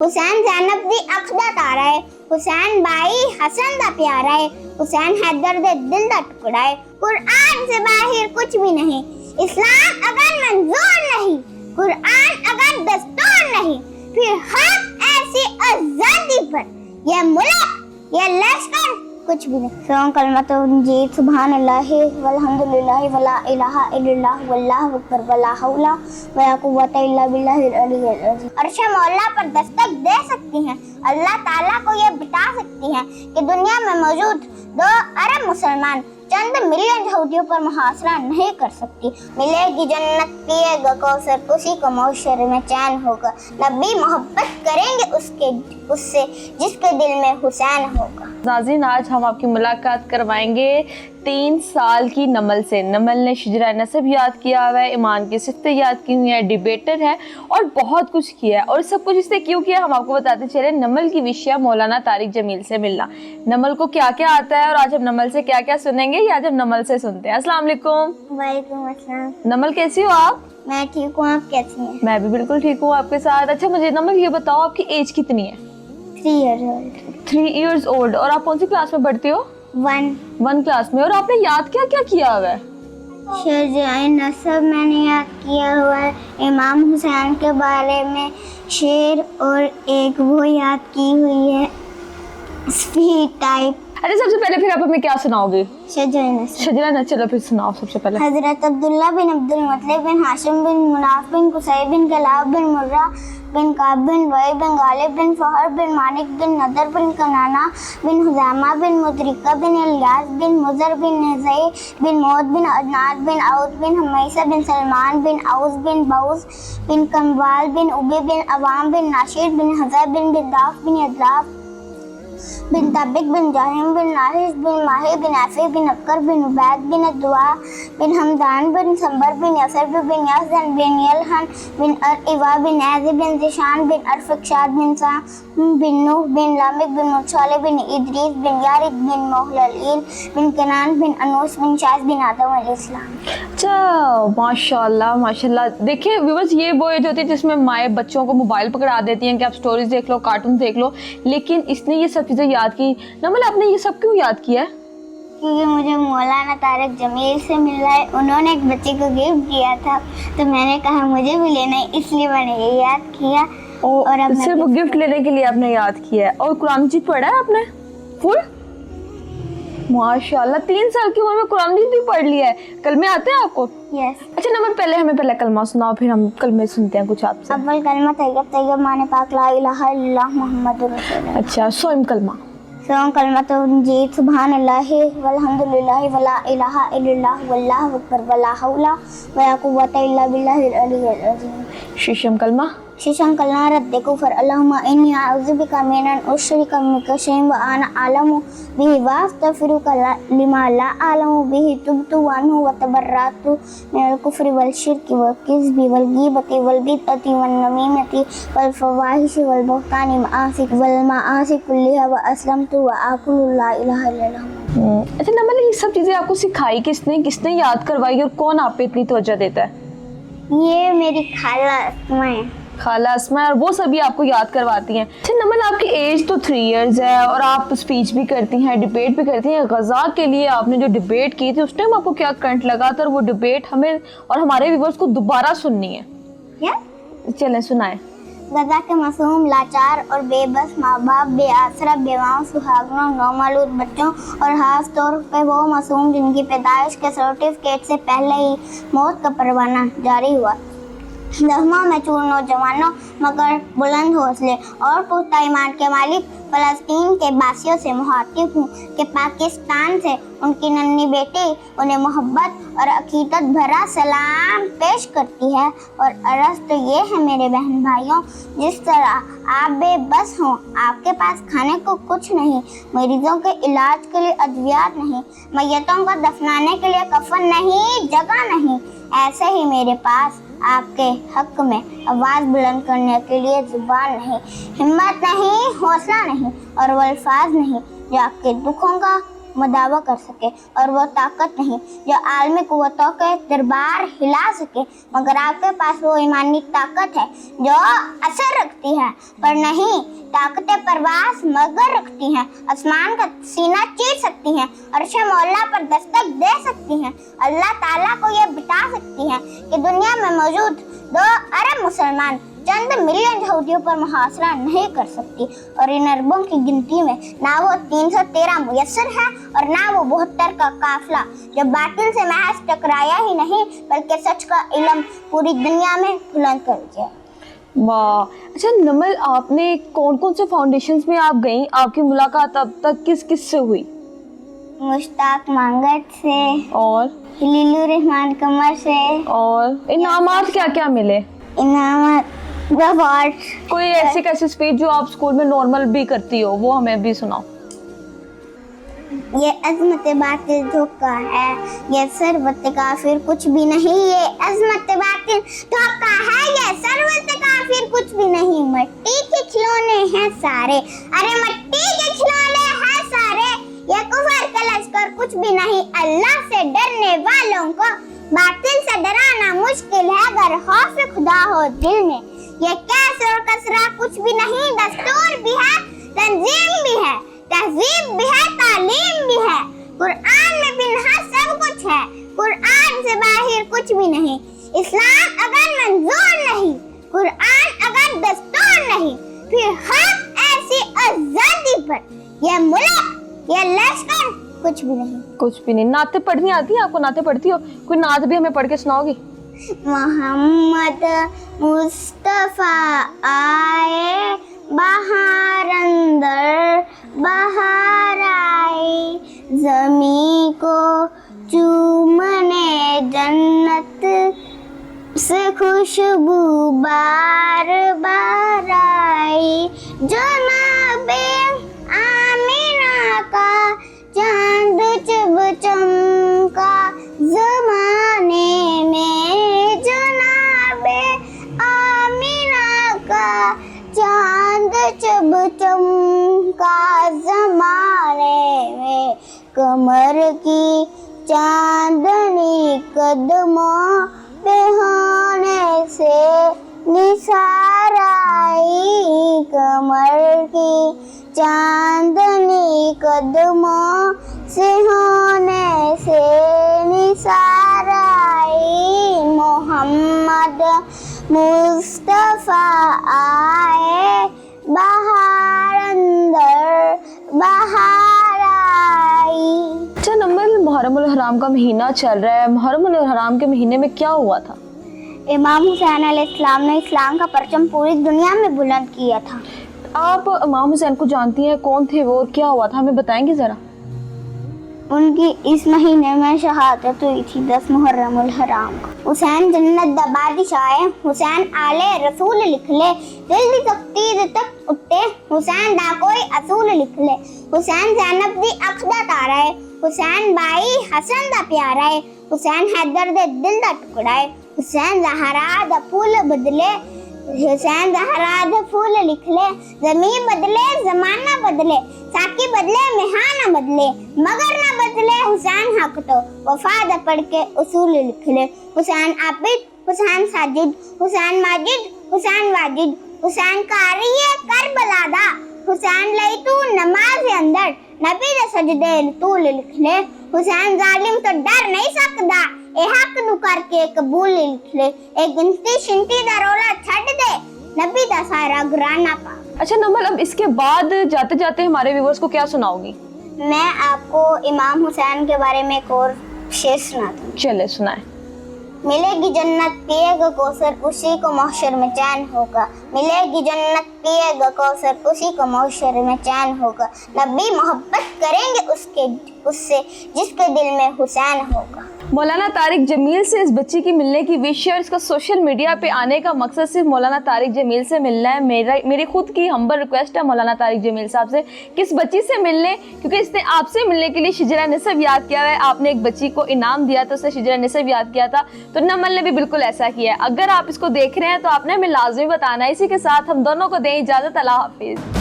हुसैन ज़ैनब दी अख दा तारा है, हुसैन बाई हसन दा प्यारा है, हुसैन हैदर दे दिल दा टुकड़ा है। कुरान से बाहर कुछ भी नहीं, इस्लाम अगर मंजूर नहीं, कुरान अगर दस्तूर नहीं, फिर हक ऐसी आजादी पर ये मुल्क ये लश्कर कुछ भी नहीं। सलाम कलमतुन सुभान अल्लाह वल्हम्दुलिल्लाह वला इलाहा इल्लल्लाह वल्लाहु अकबर वला हौला वला कुव्वता इल्ला बिल्लाहिल अलिय्यिल अज़ीम। अर्श मौला पर दस्तक दे सकती हैं, अल्लाह ताला को ये बता सकती हैं कि दुनिया में मौजूद 2 अरब मुसलमान चंद मिलियन यहूदियों पर मुहासरा नहीं कर सकती। मिलेगी जन्नत, पिएगा कौसर, उसी को मौशर में चैन होगा। नबी मोहब्बत करेंगे उससे जिसके दिल में हुसैन होगा। नाज़रीन, आज हम आपकी मुलाकात करवाएंगे 3 साल की नमल से। नमल ने शिजरा नसब याद किया हुआ है, ईमान की सिफ़तें याद की हुई हैं, डिबेटर है और बहुत कुछ किया है। और सब कुछ इसने क्यों किया हम आपको बताते चले। नमल की विषय मौलाना तारिक जमील से मिलना, नमल को क्या क्या आता है और आज हम नमल से क्या क्या सुनेंगे ये आज हम नमल से सुनते हैं। अस्सलाम वालेकुम। वालेकुम अस्सलाम। नमल कैसी हो आप? मैं ठीक हूँ, आप कैसी हैं? मैं भी बिल्कुल ठीक हूँ आपके साथ। अच्छा मुझे नमल ये बताओ आपकी एज कितनी है? 3 years old। 3 years old। और आप कौन सी क्लास में पढ़ती हो? 1 क्लास में। और आपने याद क्या क्या किया हुआ है? शिजरा नसब मैंने याद किया हुआ है, इमाम हुसैन के बारे में शेर और एक वो याद की हुई है स्पीड टाइप। अरे सबसे पहले फिर आप हमें क्या सुनाओगे? शजरा नसब। चलो फिर सुनाओ सबसे पहले। हजरत अब्दुल्ला बिन अब्दुल मुत्तलिब बिन हाशिम बिन मुनाफ बिन कुसै बिन कलाब बिन मुर्रा बिन काब बिन वई बिन गालिब बिन फहर बिन मानिक बिन नदर बिन कनाना बिन हुजामा बिन मुदरिका बिन इलियास बिन मुजर बिन नज़ई बिन मौद बिन अदनान बिन आउद बिन हमैसा बिन सलमान बिन आउस बिन बाउस बिन कमवाल बिन उबी बिन अवाम बिन नाशिद बिन हज़र बिन बिदाफ बिन अदलाफ बिन ताबिक बिन जाहिम बिन नाहिश बिन माही बिन आफी बिन अक्कर बिन उबैद बिन दुआ बिन हमदान बिन संबर बिन यसर बिन यासन बिन यलहन बिन अरइवा बिन आज़ि बिन ज़िशान बिन अरफक्षाद बिन सा बिन नूह बिन लामिक बिन मुरसाले बिन इदरीस बिन यारिद बिन मोहललील बिन कनान बिन अनूस बिन शाज बिन आदम अलैहिस्सलाम। अच्छा माशाल्लाह माशाल्लाह। देखिए व्यूअर्स, ये वो एज होती है जिसमें माएँ बच्चों को मोबाइल पकड़ा देती हैं कि आप स्टोरीज देख लो, कार्टून देख लो, लेकिन इसने ये सब चीज़ें याद की। नमल आपने ये सब क्यों याद किया है? क्योंकि मुझे मौलाना तारिक जमील से मिल रहा है, उन्होंने एक बच्चे को गिफ्ट दिया था तो मैंने कहा मुझे भी लेना है, इसलिए मैंने ये याद किया। और अब सिर्फ गिफ्ट लेने के लिए आपने याद किया है। और कुरान मजीद पढ़ा है आपने फुल? माशाल्लाह, 3 साल की उम्र में कुरान मजीद भी पढ़ लिया है। कलमे आते हैं आपको? यस। अच्छा नंबर पहले हमें पहला कलमा सुनाओ, फिर हम कलमे सुनते हैं कुछ आपसे। अव्वल कलमा तैयब तैयब माने पाक ला इलाहा इल्लल्लाह मुहम्मदुर रसूलुल्लाह। अच्छा सोम कलमा। सोम कलमतुन सुभान अल्लाह वल्हम्दुलिल्लाह वला इलाहा इल्लल्लाह वल्लाहु अकबर वला हौला वला कुव्वता इल्ला बिल्लाहिल अलिय्यिल अज़ीम। शीशम कलमा। शीशम कलमा रद्द कुफर अल्लाहुम्मा इन्नी अऊज़ु बिका मिनन उश्रिका बिका शैइन व अना आलमु बिही वअस्तग़फिरुका लिमा ला आलमु बिही तुब्तु अन्हु व तबर्रअतु मिनल कुफ्रि वल शिर्कि वल किज़्बि वल गीबति वल बिदअति वन नमीमति वल फ़वाहिशि वल बुहतानि वल मआसि कुल्लिहा व अस्लमतु व अक़ूलु ला इलाहा इल्लल्लाह। अच्छा नमल, ये सब चीज़ें आपको सिखाई किसने, किसने याद करवाई और कौन आप पे इतनी तवज्जो देता है? ये मेरी खाला अस्मा है। खाला अस्मा, और वो सभी आपको याद करवाती हैं। अच्छा नमल, आपकी एज तो 3 years है और आप स्पीच भी करती हैं, डिबेट भी करती हैं। गज़ा के लिए आपने जो डिबेट की थी उस टाइम आपको क्या करंट लगा था? और वो डिबेट हमें और हमारे व्यूअर्स को दोबारा सुननी है। चलें सुनाएं। गज़ा के मासूम लाचार और बेबस माँ बाप, बेआसरा बेवाओं, सुहागनों, नौमौलूद बच्चों और खास तौर पे वो मासूम जिनकी पैदाइश के सर्टिफिकेट से पहले ही मौत का परवाना जारी हुआ। जख्मों में चूर नौजवानों मगर बुलंद हौसले और पुख्ता ईमान के मालिक फ़लस्तीन के बासियों से मुखातिब हूँ कि पाकिस्तान से उनकी नन्ही बेटी उन्हें मोहब्बत और अकीदत भरा सलाम पेश करती है। और अर्ज़ तो ये है मेरे बहन भाइयों, जिस तरह आप बेबस हों, आपके पास खाने को कुछ नहीं, मरीजों के इलाज के लिए अद्वियात नहीं, मैयतों को दफनाने के लिए कफन नहीं, जगह नहीं, ऐसे ही मेरे पास आपके हक में आवाज़ बुलंद करने के लिए ज़ुबान नहीं, हिम्मत नहीं, हौसला नहीं और वो अल्फाज नहीं जो आपके दुखों का मुदावा कर सके, और वो ताकत नहीं जो आलमी कुव्वतों के दरबार हिला सके, मगर आपके पास वो ईमानी ताकत है जो असर रखती है पर नहीं ताकत परवास मगर रखती हैं, आसमान का सीना चीर सकती हैं, अर्श मौला पर दस्तक दे सकती हैं। अल्लाह ताला को ये बता सकती हैं कि दुनिया में मौजूद 2 अरब मुसलमान चंद मिलियन यहूदियों पर मुहासरा नहीं कर सकती, और इन अरबों की गिनती में ना वो 313 मुयस्सर है और ना वो 72 का काफिला जो बातिल से महज टकराया ही नहीं बल्कि सच का इल्म पूरी दुनिया में बुलंद कर दिया। वाह। अच्छा नमल, आपने कौन कौन से फाउंडेशंस में आप गई? आपकी मुलाकात अब तक किस किस से हुई? मुश्ताक मांगट से और खलीलुर रहमान कमर से। और इनामात क्या क्या मिले? इनामत अवार्ड। कोई ऐसी कैसी स्पीच जो आप स्कूल में नॉर्मल भी करती हो वो हमें भी सुनाओ। ये अजमत बातिल धोखा है, ये सरवत काफिर कुछ भी नहीं, ये अजमत बातिल धोखा है, ये सरवत काफिर कुछ भी नहीं, मट्टी के खिलौने हैं सारे, अरे मट्टी के खिलौने हैं सारे, ये कुफर का लश्कर कुछ भी नहीं, अल्लाह से डरने वालों को बातिल से डराना मुश्किल है अगर खौफ खुदा हो दिल में, ये कैसर और कसरा कुछ भी नहीं, दस्तूर भी है, तंजीम भी है, तहजीब भी है, तालीम भी है, कुरान में बिन्हा सब कुछ है, कुरान से बाहर कुछ भी नहीं, इस्लाम अगर मंजूर नहीं, कुरान अगर दस्तूर नहीं, फिर हक ऐसी आजादी पर यह मुल्क, यह लश्कर कुछ भी नहीं। कुछ भी नहीं। नाते पढ़नी आती है आपको? नाते पढ़ती हो? कोई नात भी हमें पढ़ के सुनाओगी? मोहम्मद मुस्तफा आए बाहर अंदर बाहर आए, ज़मीं को चूमने जन्नत से खुशबू बार बार आई, जनाबे आमिना का चांद जब चमका ज़माने में, जनाबे आमिना का चांद जब चमका ज़माने में, कमर की चांदनी कदमों पे होने से निसार आई, कमर की चांदनी कदमों से होने से निसार आई, मोहम्मद मुस्तफा आए बाहर अंदर बाहर आई। अच्छा नमल, मुहर्रमुल हराम का महीना चल रहा है, मुहर्रमुल हराम के महीने में क्या हुआ था? इमाम हुसैन अलैहिस्सलाम ने इस्लाम का परचम पूरी दुनिया में बुलंद किया था। आप इमाम हुसैन को जानती हैं? कौन थे वो और क्या हुआ था, हमें बताएंगे जरा? उनकी इस महीने में शहादत हुई थी 10 मुहर्रमुल हराम को। हुसैन जन्नत दा बादशाह, हुसैन आले रसूल लिख ले, दिल दी तख्तीर तक उठे, हुसैन दा कोई असूल लिख ले, हुसैन ज़ैनब दी अख दा तारा है, हुसैन बाई हसन दा प्यारा है, हुसैन हैदर दे दिल दा टुकड़ा है, हुसैन ज़हरा दा फूल बदले, हुसैन ज़हरा दा फूल लिख ले, ज़मीन बदले ज़माना बदले, साकी बदले मेहाना बदले, मगर ना बदले हुसैन हक तो, वफा दा पढ़ के उसूल लिख ले, हुसैन आबिद, हुसैन साजिद, हुसैन माजिद, हुसैन वाजिद, हुसैन कारिये करबला दा, हुसैन लई तू नमाज अंदर, नबी दे सजदे तूल लिख ले, हुसैन जालिम तो डर नहीं सकदा, ए हक नु करके कबूल लिख ले, ए गिनती शिंती दा रोला छड़ दे, नबी दा सारा घराना पा। अच्छा नमल, अब इसके बाद जाते जाते हमारे व्यूअर्स को क्या सुनाओगी? मैं आपको इमाम हुसैन के बारे में एक और शेर सुनाती हूँ। चले सुनाए। मिलेगी जन्नत पिएगा कौसर उसी को महशर में चैन होगा, मिलेगी जन्नत पिएगा कौसर उसी को महशर में चैन होगा, नबी मोहब्बत करेंगे उससे जिसके दिल में हुसैन होगा। मौलाना तारिक जमील से इस बच्ची की मिलने की विश है और इसका सोशल मीडिया पे आने का मकसद सिर्फ मौलाना तारिक जमील से मिलना है। मेरी खुद की हम्बल रिक्वेस्ट है मौलाना तारिक जमील साहब से कि इस बच्ची से मिलने, क्योंकि इसने आपसे मिलने के लिए शिजरा नसब याद किया है। आपने एक बच्ची को इनाम दिया था, उसने शिजरा नसब याद किया था, तो नमल ने भी बिल्कुल ऐसा किया है। अगर आप इसको देख रहे हैं तो आपने हमें लाजमी बताना है। इसी के साथ हम दोनों को दें इजाज़त। अल्लाह हाफिज़।